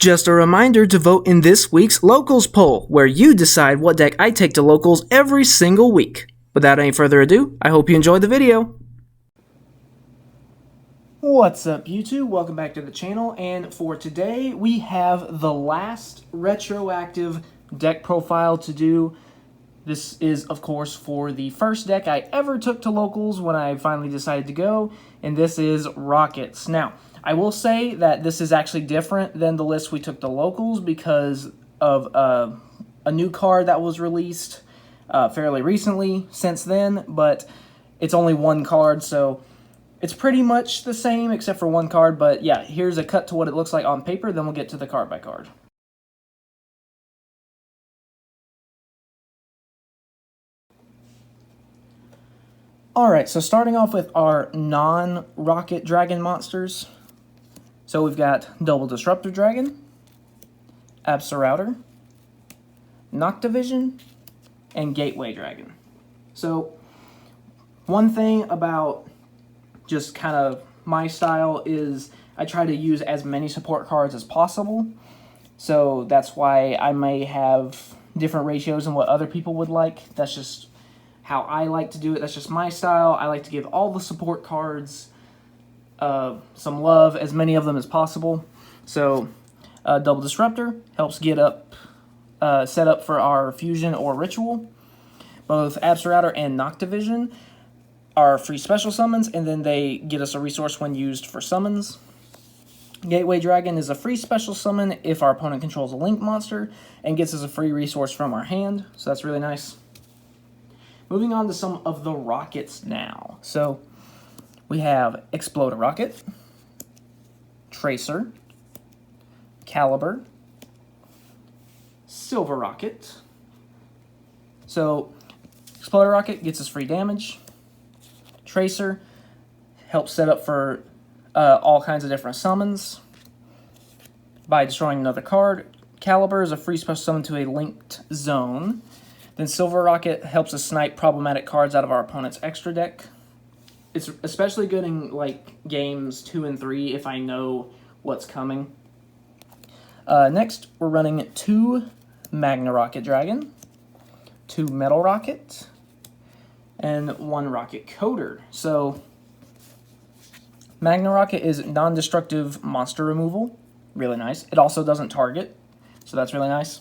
Just a reminder to vote in this week's Locals poll, where you decide what deck I take to Locals every single week. Without any further ado, I hope you enjoyed the video. What's up, YouTube? Welcome back to the channel, and for today we have the last retroactive deck profile to do. This is, of course, for the first deck I ever took to Locals when I finally decided to go, and this is Rockets. Now, I will say that this is actually different than the list we took to Locals because of a new card that was released fairly recently since then, but it's only one card, so it's pretty much the same except for one card. But yeah, here's a cut to what it looks like on paper, then we'll get to the card by card. Alright, so starting off with our non-Rocket Dragon monsters. So we've got Double Disruptor Dragon, Absorrouter, Noctivision, and Gateway Dragon. So one thing about just kind of my style is I try to use as many support cards as possible. So that's why I may have different ratios than what other people would like. That's just how I like to do it. That's just my style. I like to give all the support cards some love, as many of them as possible. So Double Disruptor helps get up set up for our Fusion or Ritual. Both Absorrouter and Noctivision are free special summons, and then they get us a resource when used for summons. Gateway Dragon is a free special summon if our opponent controls a link monster, and gets us a free resource from our hand, so that's really nice. Moving on to some of the Rockets now. So we have Explode Rocket, Tracer, Caliber, Silver Rocket. So Explode Rocket gets us free damage. Tracer helps set up for all kinds of different summons by destroying another card. Caliber is a free special summon to a linked zone. Then Silver Rocket helps us snipe problematic cards out of our opponent's extra deck. It's especially good in like games 2 and 3 if I know what's coming. Next, we're running 2 Magna Rocket Dragon, 2 Metal Rocket, and 1 Rocket Coder. So Magna Rocket is non-destructive monster removal. Really nice. It also doesn't target, so that's really nice.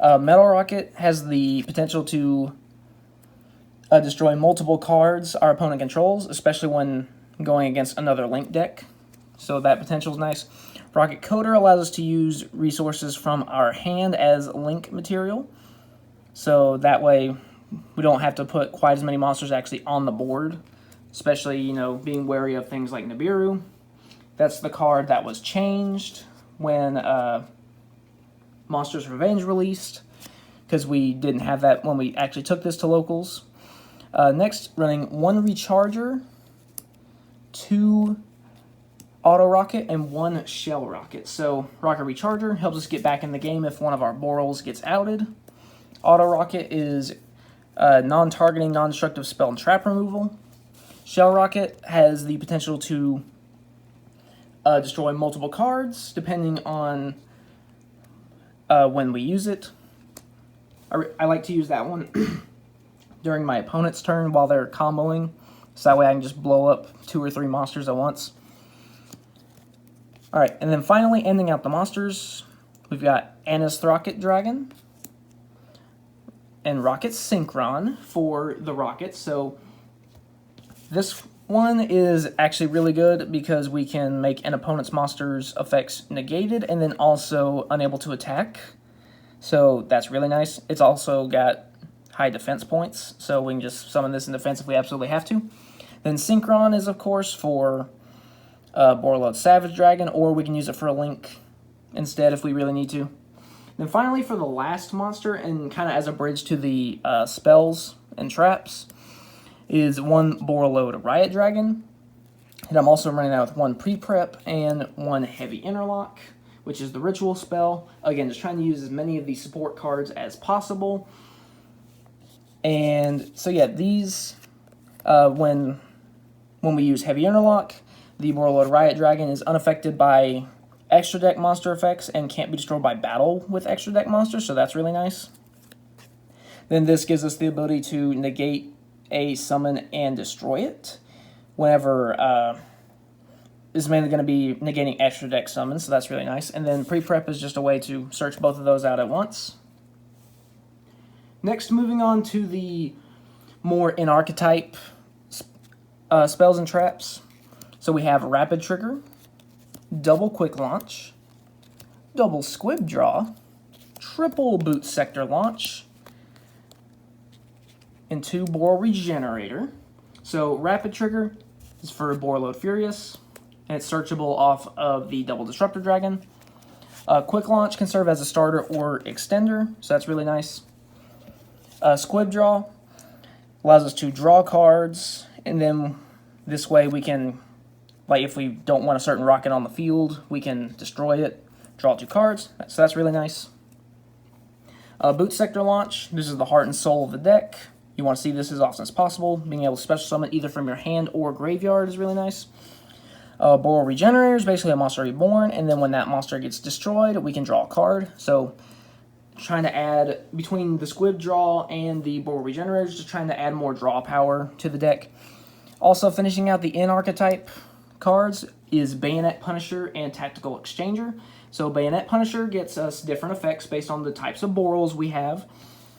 Metal Rocket has the potential to destroy multiple cards our opponent controls, especially when going against another link deck. So that potential is nice. Rocket Coder allows us to use resources from our hand as link material. So that way we don't have to put quite as many monsters actually on the board, especially, you know, being wary of things like Nibiru. That's the card that was changed when Monsters Revenge released, because we didn't have that when we actually took this to Locals. Next, running 1 Recharger, 2 Auto Rocket, and 1 Shell Rocket. So Rocket Recharger helps us get back in the game if one of our Borals gets outed. Auto Rocket is non-targeting, non-destructive spell and trap removal. Shell Rocket has the potential to destroy multiple cards, depending on when we use it. I like to use that one during my opponent's turn while they're comboing, so that way I can just blow up 2 or 3 monsters at once. Alright, and then finally ending out the monsters, we've got Anisthrocket Dragon and Rocket Synchron for the Rockets. So this one is actually really good because we can make an opponent's monster's effects negated and then also unable to attack. So that's really nice. It's also got high defense points, so we can just summon this in defense if we absolutely have to. Then Synchron is, of course, for Borreload Savage Dragon, or we can use it for a link instead if we really need to. Then finally, for the last monster, and kind of as a bridge to the spells and traps, is 1 Borreload Riot Dragon. And I'm also running out with 1 Pre-Prep and 1 Heavy Interlock, which is the Ritual spell. Again, just trying to use as many of these support cards as possible. And so yeah, these, when we use Heavy Interlock, the Borreload Riot Dragon is unaffected by extra deck monster effects and can't be destroyed by battle with extra deck monsters, so that's really nice. Then this gives us the ability to negate a summon and destroy it whenever this is mainly going to be negating extra deck summons, so that's really nice. And then pre-prep is just a way to search both of those out at once. Next, moving on to the more in-archetype spells and traps. So we have Rapid Trigger, Double Quick Launch, Double Squib Draw, Triple Boot Sector Launch, and 2 Boral Regenerator. So Rapid Trigger is for Borreload Furious, and it's searchable off of the Double Disruptor Dragon. Quick Launch can serve as a starter or extender, so that's really nice. Squib Draw allows us to draw cards, and then this way we can, like if we don't want a certain rocket on the field, we can destroy it, draw 2 cards, so that's really nice. Boot Sector Launch, this is the heart and soul of the deck. You want to see this as often as possible. Being able to special summon either from your hand or graveyard is really nice. Boral Regenerator is basically a monster reborn, and then when that monster gets destroyed, we can draw a card. So trying to add, between the Squib Draw and the Boral Regenerator, just trying to add more draw power to the deck. Also finishing out the in-archetype cards is Bayonet Punisher and Tactical Exchanger. So Bayonet Punisher gets us different effects based on the types of Borals we have.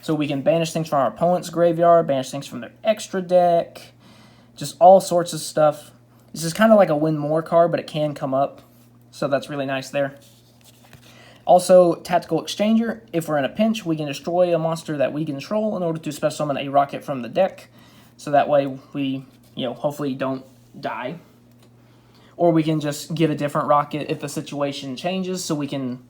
So we can banish things from our opponent's graveyard, banish things from their extra deck, just all sorts of stuff. This is kind of like a win more card, but it can come up, so that's really nice there. Also, Tactical Exchanger, if we're in a pinch, we can destroy a monster that we control in order to special summon a rocket from the deck, so that way we, hopefully don't die. Or we can just get a different rocket if the situation changes, so we can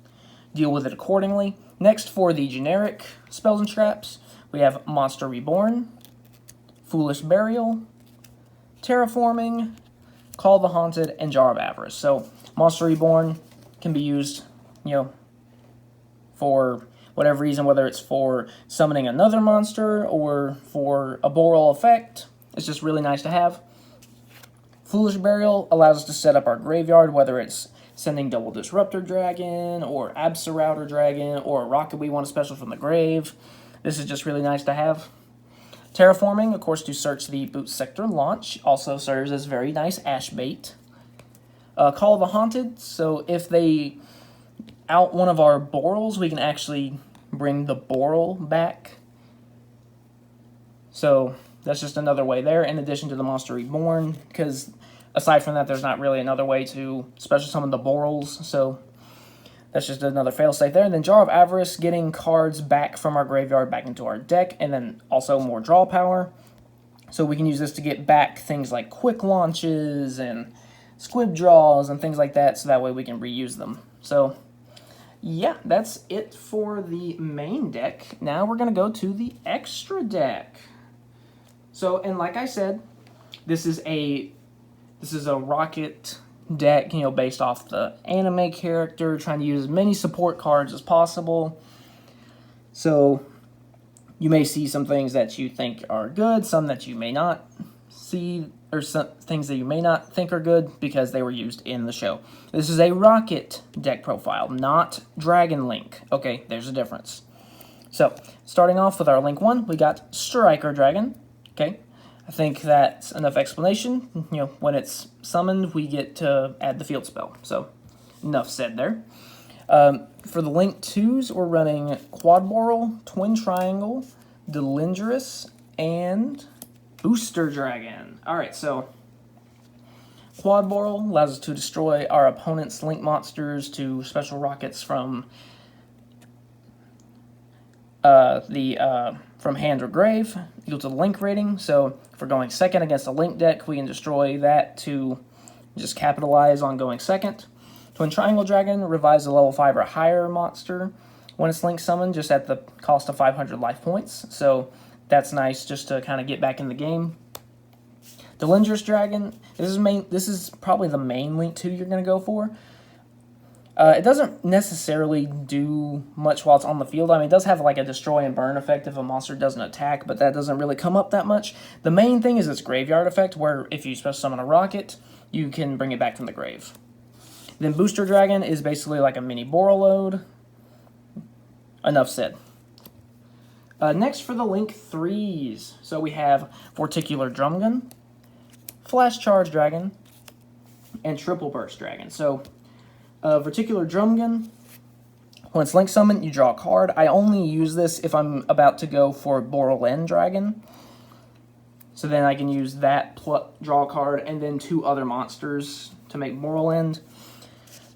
deal with it accordingly. Next, for the generic spells and traps, we have Monster Reborn, Foolish Burial, Terraforming, Call the Haunted, and Jar of Avarice. So, Monster Reborn can be used, for whatever reason, whether it's for summoning another monster or for a Boral effect. It's just really nice to have. Foolish Burial allows us to set up our graveyard, whether it's sending Double Disruptor Dragon, or Absolouter Dragon, or a rocket we want to special from the grave. This is just really nice to have. Terraforming, of course, to search the Boot Sector Launch, also serves as very nice ash bait. Call the Haunted, so if they out one of our Borals, we can actually bring the Boral back. So that's just another way there, in addition to the Monster Reborn, because aside from that, there's not really another way to special summon the Borals, so that's just another failsafe there. And then Jar of Avarice, getting cards back from our graveyard back into our deck, and then also more draw power. So we can use this to get back things like quick launches and squib draws and things like that, so that way we can reuse them. So yeah, that's it for the main deck. Now we're going to go to the extra deck. So, and like I said, this is a Rokket deck, based off the anime character, trying to use as many support cards as possible. So you may see some things that you think are good, some that you may not see, or some things that you may not think are good because they were used in the show. This is a Rokket deck profile, not Dragon Link. Okay, there's a difference. So, starting off with our Link 1, we got Striker Dragon. Okay, I think that's enough explanation. When it's summoned, we get to add the field spell. So, enough said there. For the Link 2s, we're running Quad Boral, Twin Triangle, Delindrous, and Booster Dragon. Alright, so Quad Boral allows us to destroy our opponent's Link monsters to special rockets from from hand or grave, equal to the Link rating. So if we're going second against a Link deck, we can destroy that to just capitalize on going second. Twin Triangle Dragon revives a level 5 or higher monster when it's Link summoned, just at the cost of 500 life points. So that's nice just to kind of get back in the game. Delindrous Dragon, this is probably the main Link 2 you're going to go for. It doesn't necessarily do much while it's on the field. I mean, it does have like a destroy and burn effect if a monster doesn't attack, but that doesn't really come up that much. The main thing is its graveyard effect, where if you special summon a rocket, you can bring it back from the grave. Then Booster Dragon is basically like a mini Borreload. Enough said. Next for the Link 3s. So we have Vorticular Drum Gun, Flash Charge Dragon, and Triple Burst Dragon. So, Vorticular Drum Gun, when it's Link Summon, you draw a card. I only use this if I'm about to go for Borreload Dragon. So then I can use that, draw a card, and then 2 other monsters to make Borreload.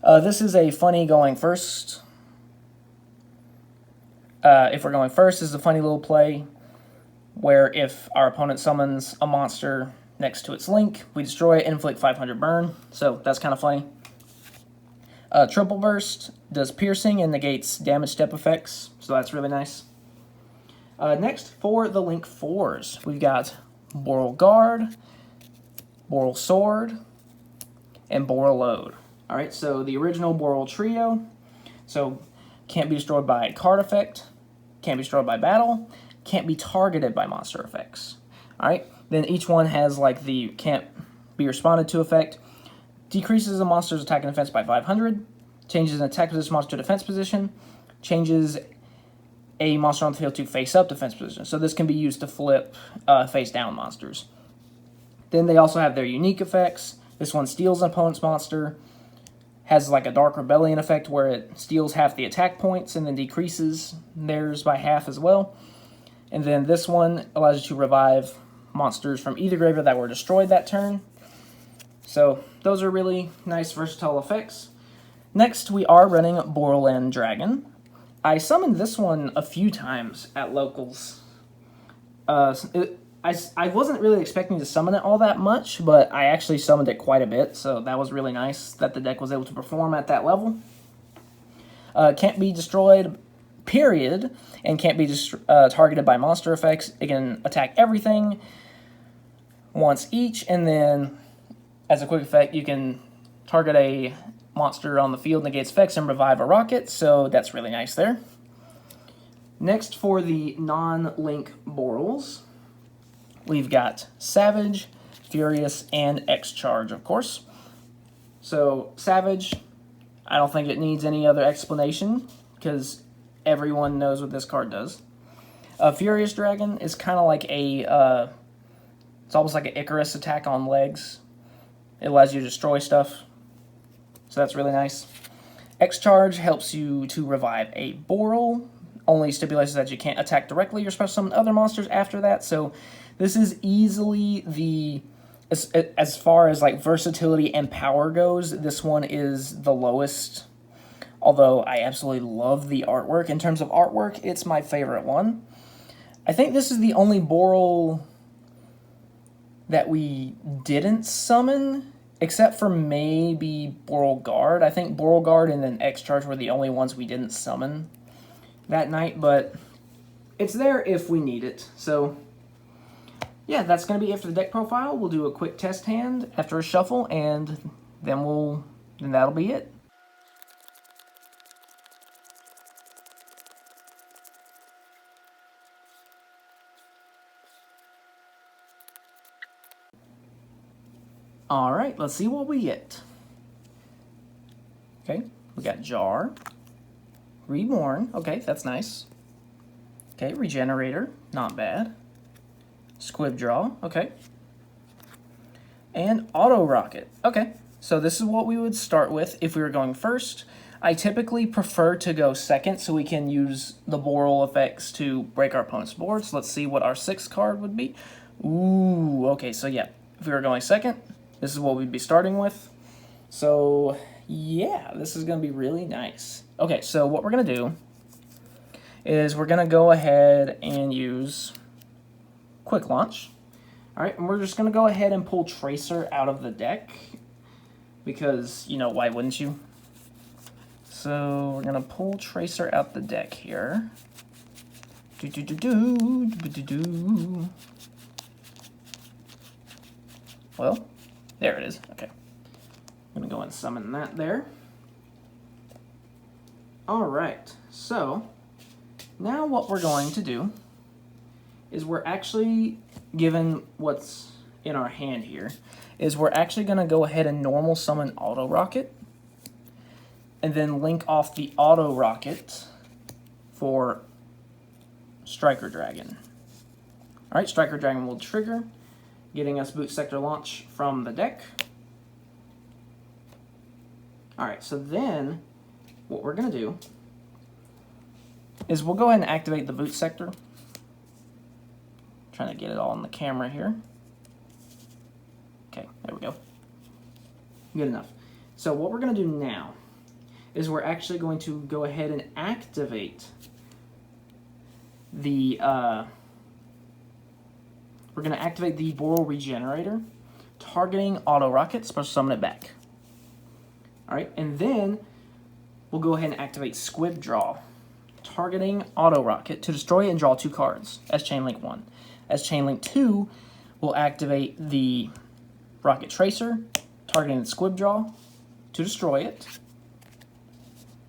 This is a funny going first. If we're going first, this is a funny little play where if our opponent summons a monster next to its Link, we destroy it, inflict 500 burn. So that's kind of funny. Triple Burst does piercing and negates damage step effects, so that's really nice. Next, for the Link 4s, we've got Boral Guard, Boral Sword, and Borreload. Alright, so the original Boral Trio, so can't be destroyed by card effect, can't be destroyed by battle, can't be targeted by monster effects. Alright, then each one has like the can't be responded to effect, decreases a monster's attack and defense by 500, changes an attack position monster to defense position, changes a monster on the field to face-up defense position. So this can be used to flip face-down monsters. Then they also have their unique effects. This one steals an opponent's monster, has like a Dark Rebellion effect where it steals half the attack points and then decreases theirs by half as well. And then this one allows you to revive monsters from either graveyard that were destroyed that turn. So those are really nice versatile effects. Next, we are running Borreload Dragon. I summoned this one a few times at locals. I wasn't really expecting to summon it all that much, but I actually summoned it quite a bit, so that was really nice that the deck was able to perform at that level. Can't be destroyed, period, and can't be targeted by monster effects. It can attack everything once each, and then as a quick effect, you can target a monster on the field, negates effects, and revive a Rokket, so that's really nice there. Next, for the non-Link Borals, we've got Savage, Furious, and X-Charge, of course. So, Savage, I don't think it needs any other explanation, because everyone knows what this card does. Furious Dragon is kind of like a, it's almost like an Icarus attack on legs. It allows you to destroy stuff, so that's really nice. X-Charge helps you to revive a Boral. Only stipulates that you can't attack directly or special summon other monsters after that, so this is easily the, as far as like versatility and power goes, this one is the lowest. Although I absolutely love the artwork. In terms of artwork, it's my favorite one. I think this is the only Boral that we didn't summon, except for maybe Boral Guard. I think Boral Guard and then X-Charge were the only ones we didn't summon that night, but it's there if we need it. So yeah, that's going to be it for the deck profile. We'll do a quick test hand after a shuffle, and then that'll be it. Alright, let's see what we get. Okay, we got Jar. Reborn, okay, that's nice. Okay, Regenerator, not bad. Squib Draw, okay. And Auto Rocket, okay. So this is what we would start with if we were going first. I typically prefer to go second so we can use the Boral effects to break our opponent's board. So let's see what our 6th card would be. Ooh, okay, so yeah, if we were going second, this is what we'd be starting with. So yeah, this is going to be really nice. Okay, so what we're going to do is we're going to go ahead and use Quick Launch. Alright, and we're just going to go ahead and pull Tracer out of the deck, because, you know, why wouldn't you? So we're going to pull Tracer out the deck here. Well, there it is. Okay. I'm going to go and summon that there. Alright, so now what we're going to do is we're actually, given what's in our hand here, is we're actually going to go ahead and normal summon Auto Rocket. and then link off the auto rocket for Striker Dragon. All right, Striker Dragon will trigger, getting us boot sector launch from the deck. All right, so then what we're gonna do is we'll go ahead and activate the boot sector. Trying to get it all on the camera here. Okay, there we go. Good enough. So what we're gonna do now is we're actually going to go ahead and activate the we're going to activate the Boral Regenerator, targeting Auto Rocket, special summon it back. Alright, and then we'll go ahead and activate Squib Draw, targeting Auto Rocket to destroy and draw 2 cards as Chain Link 1. As Chain Link 2, we'll activate the Rocket Tracer, targeting the Squib Draw to destroy it,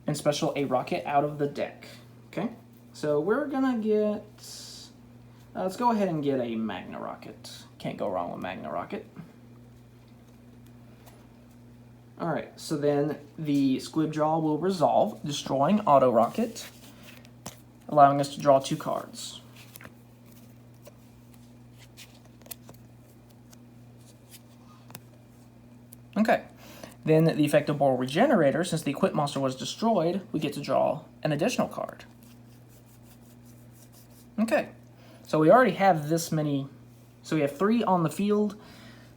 and special a Rocket out of the deck. Okay, so we're gonna get, let's go ahead and get a Magna Rocket. Can't go wrong with Magna Rocket. Alright, so then the Squib Draw will resolve, destroying Auto Rocket, allowing us to draw 2 cards. Okay, then the effect of Boral Regenerator, since the equipped monster was destroyed, we get to draw an additional card. Okay, so we already have this many, so we have 3 on the field,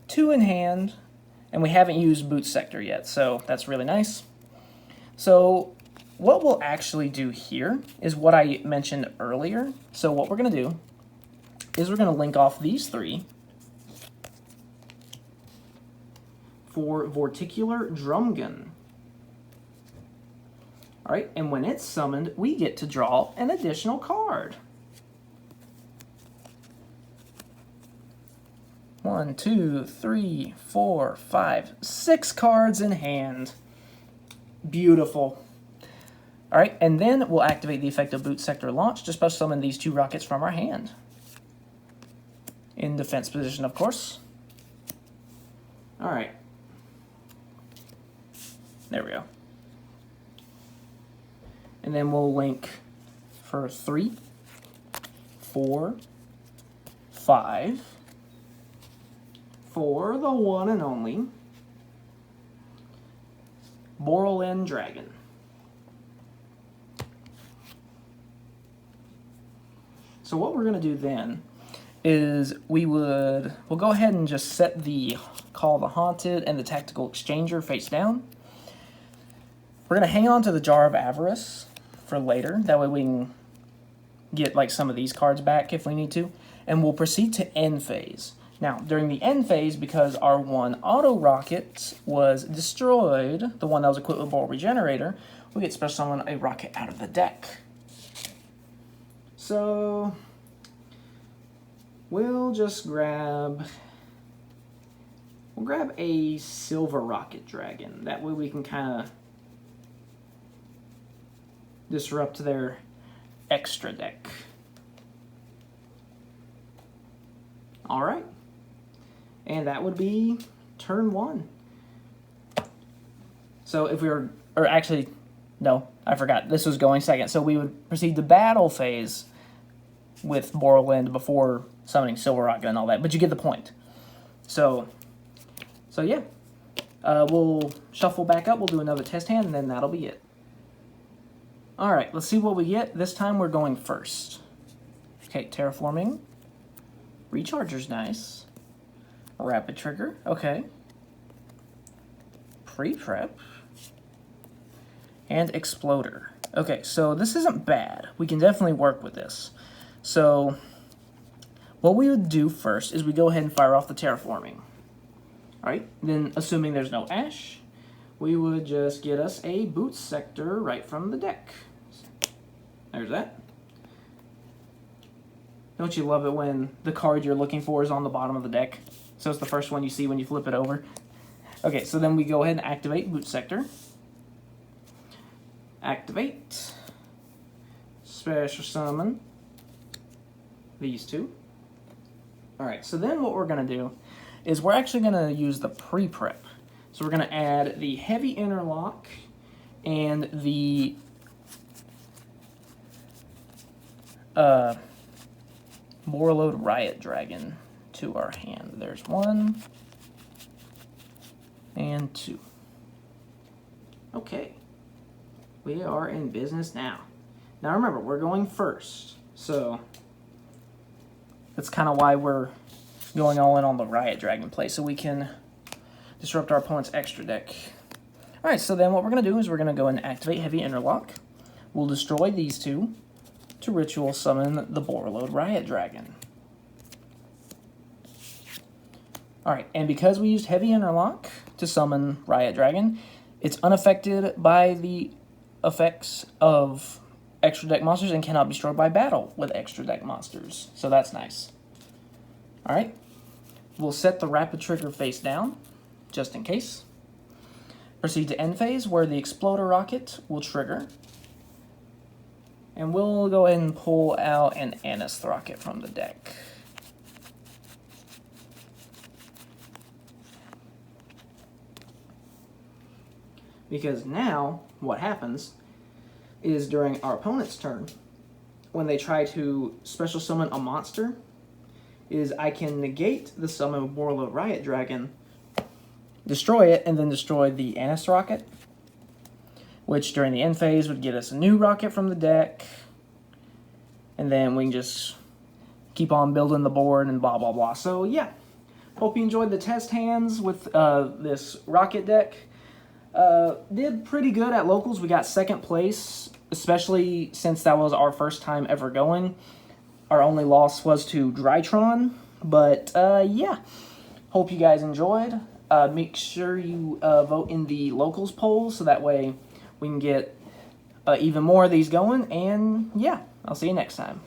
2 in hand, and we haven't used boot sector yet, so that's really nice. So what we'll actually do here is what I mentioned earlier. So what we're going to do is we're going to link off these 3 for Vorticular Drumgun. Alright, and when it's summoned, we get to draw an additional card. 1, 2, 3, 4, 5, 6 cards in hand. Beautiful. Alright, and then we'll activate the effect of Boot Sector Launch to special summon these 2 rockets from our hand. In defense position, of course. Alright. There we go. And then we'll link for 3, 4, 5, for the one and only Boral Dragon. So what we're going to do then is we'll go ahead and just set the Call of the Haunted and the Tactical Exchanger face down. We're going to hang on to the Jar of Avarice for later. That way we can get like some of these cards back if we need to. And we'll proceed to end phase. Now, during the end phase, because our 1 auto rocket was destroyed, the one that was equipped with Boral Regenerator, we get special summon a rocket out of the deck. So we'll just grab a Silver Rocket Dragon. That way we can kind of disrupt their extra deck. All right. And that would be turn 1. So if we were, or actually, no, I forgot. This was going second. So we would proceed to battle phase with Boral before summoning Silver Rocket and all that. But you get the point. So yeah. We'll shuffle back up. We'll do another test hand, and then that'll be it. All right, let's see what we get. This time we're going first. Okay, Terraforming. Recharger's nice. Rapid Trigger, okay. Pre-Prep. And Exploder. Okay, so this isn't bad. We can definitely work with this. So, what we would do first is we go ahead and fire off the Terraforming. Alright, then assuming there's no Ash, we would just get us a Boot Sector right from the deck. There's that. Don't you love it when the card you're looking for is on the bottom of the deck? So it's the first one you see when you flip it over. Okay, so then we go ahead and activate Boot Sector. Activate. Special summon these 2. Alright, so then what we're going to do is we're actually going to use the pre-prep. So we're going to add the Heavy Interlock and the Warlord Riot Dragon to our hand. There's 1 and 2. Okay, we are in business now. Now remember, we're going first, so that's kind of why we're going all in on the Riot Dragon play, so we can disrupt our opponent's extra deck. Alright, so then what we're going to do is we're going to go and activate Heavy Interlock. We'll destroy these 2 to ritual summon the Warlord Riot Dragon. Alright, and because we used Heavy Interlock to summon Riot Dragon, it's unaffected by the effects of extra deck monsters and cannot be destroyed by battle with extra deck monsters. So that's nice. Alright, we'll set the rapid trigger face down, just in case. Proceed to end phase, where the Exploder Rocket will trigger. And we'll go ahead and pull out an Anist Rocket from the deck. Because now, what happens is during our opponent's turn, when they try to special summon a monster, is I can negate the summon of Warlord Riot Dragon, destroy it, and then destroy the Anist Rocket, which during the end phase would get us a new rocket from the deck, and then we can just keep on building the board and blah blah blah. So yeah, hope you enjoyed the test hands with this rocket deck. Did pretty good at locals. We got 2nd place, especially since that was our first time ever going. Our only loss was to Drytron, but yeah, hope you guys enjoyed. Make sure you vote in the locals poll so that way we can get even more of these going, and yeah, I'll see you next time.